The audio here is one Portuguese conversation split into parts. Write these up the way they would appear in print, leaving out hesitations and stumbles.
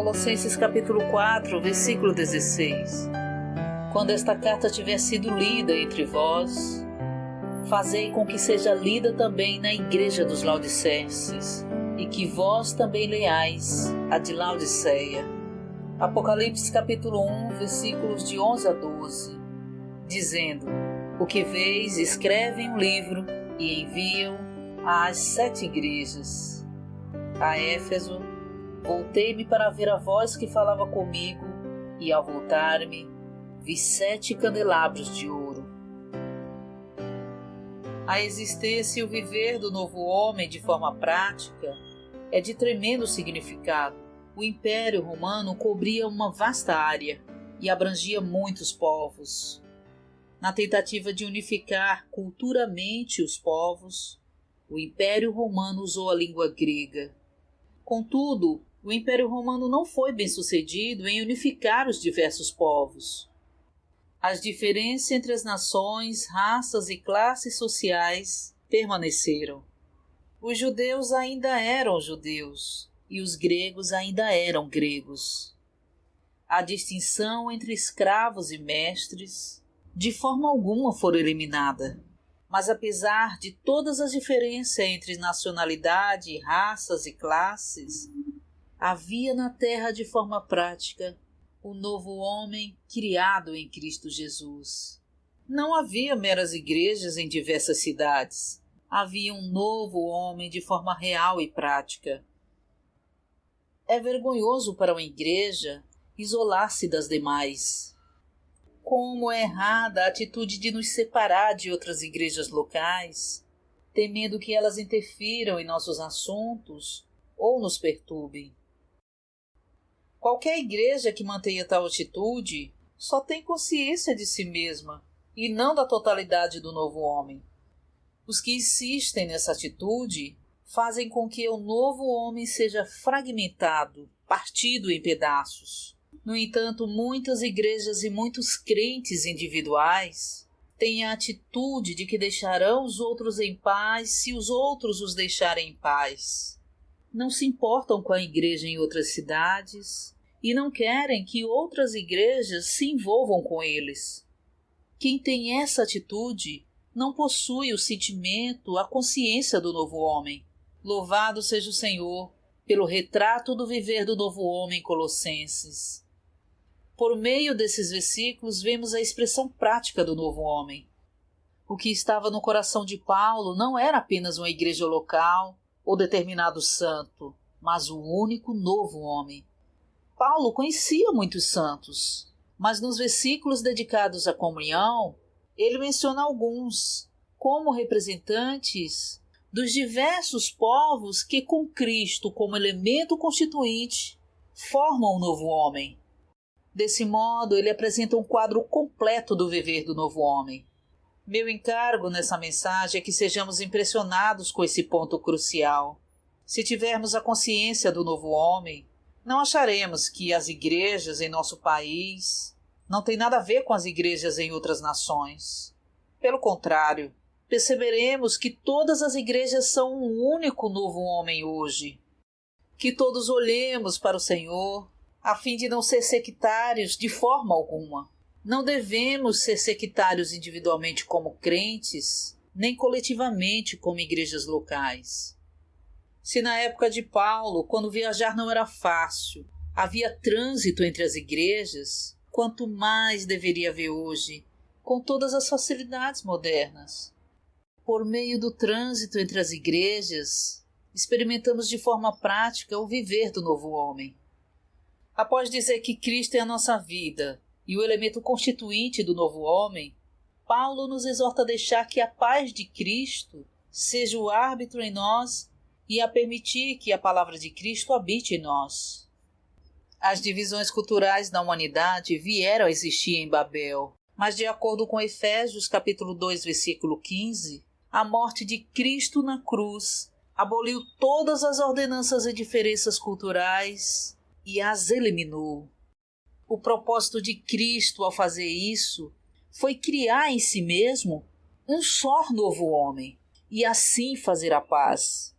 Colossenses capítulo 4, versículo 16. Quando esta carta tiver sido lida entre vós, fazei com que seja lida também na igreja dos Laodicenses, e que vós também leais a de Laodiceia. Apocalipse capítulo 1, versículos de 11 a 12, dizendo: o que vês, escreve em um livro e envia-o às 7 igrejas. A Éfeso, voltei-me para ver a voz que falava comigo, e ao voltar-me, vi 7 candelabros de ouro. A existência e o viver do novo homem de forma prática é de tremendo significado. O Império Romano cobria uma vasta área e abrangia muitos povos. Na tentativa de unificar culturalmente os povos, o Império Romano usou a língua grega. Contudo, o Império Romano não foi bem-sucedido em unificar os diversos povos. As diferenças entre as nações, raças e classes sociais permaneceram. Os judeus ainda eram judeus e os gregos ainda eram gregos. A distinção entre escravos e mestres de forma alguma foi eliminada. Mas apesar de todas as diferenças entre nacionalidade, raças e classes, havia na terra de forma prática o novo homem criado em Cristo Jesus. Não havia meras igrejas em diversas cidades. Havia um novo homem de forma real e prática. É vergonhoso para uma igreja isolar-se das demais. Como é errada a atitude de nos separar de outras igrejas locais, temendo que elas interfiram em nossos assuntos ou nos perturbem. Qualquer igreja que mantenha tal atitude só tem consciência de si mesma e não da totalidade do novo homem. Os que insistem nessa atitude fazem com que o novo homem seja fragmentado, partido em pedaços. No entanto, muitas igrejas e muitos crentes individuais têm a atitude de que deixarão os outros em paz se os outros os deixarem em paz. Não se importam com a igreja em outras cidades e não querem que outras igrejas se envolvam com eles. Quem tem essa atitude não possui o sentimento, a consciência do novo homem. Louvado seja o Senhor pelo retrato do viver do novo homem em Colossenses. Por meio desses versículos, vemos a expressão prática do novo homem. O que estava no coração de Paulo não era apenas uma igreja local ou determinado santo, mas o único novo homem. Paulo conhecia muitos santos, mas nos versículos dedicados à comunhão, ele menciona alguns como representantes dos diversos povos que, com Cristo como elemento constituinte, formam o novo homem. Desse modo, ele apresenta um quadro completo do viver do novo homem. Meu encargo nessa mensagem é que sejamos impressionados com esse ponto crucial. Se tivermos a consciência do novo homem, não acharemos que as igrejas em nosso país não têm nada a ver com as igrejas em outras nações. Pelo contrário, perceberemos que todas as igrejas são um único novo homem hoje. Que todos olhemos para o Senhor, a fim de não ser sectários de forma alguma. Não devemos ser sectários individualmente como crentes, nem coletivamente como igrejas locais. Se na época de Paulo, quando viajar não era fácil, havia trânsito entre as igrejas, quanto mais deveria haver hoje, com todas as facilidades modernas. Por meio do trânsito entre as igrejas, experimentamos de forma prática o viver do novo homem. Após dizer que Cristo é a nossa vida e o elemento constituinte do novo homem, Paulo nos exorta a deixar que a paz de Cristo seja o árbitro em nós e a permitir que a palavra de Cristo habite em nós. As divisões culturais da humanidade vieram a existir em Babel, mas de acordo com Efésios capítulo 2, versículo 15, a morte de Cristo na cruz aboliu todas as ordenanças e diferenças culturais e as eliminou. O propósito de Cristo ao fazer isso foi criar em si mesmo um só novo homem e assim fazer a paz.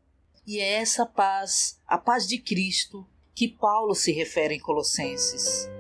E é essa paz, a paz de Cristo, que Paulo se refere em Colossenses.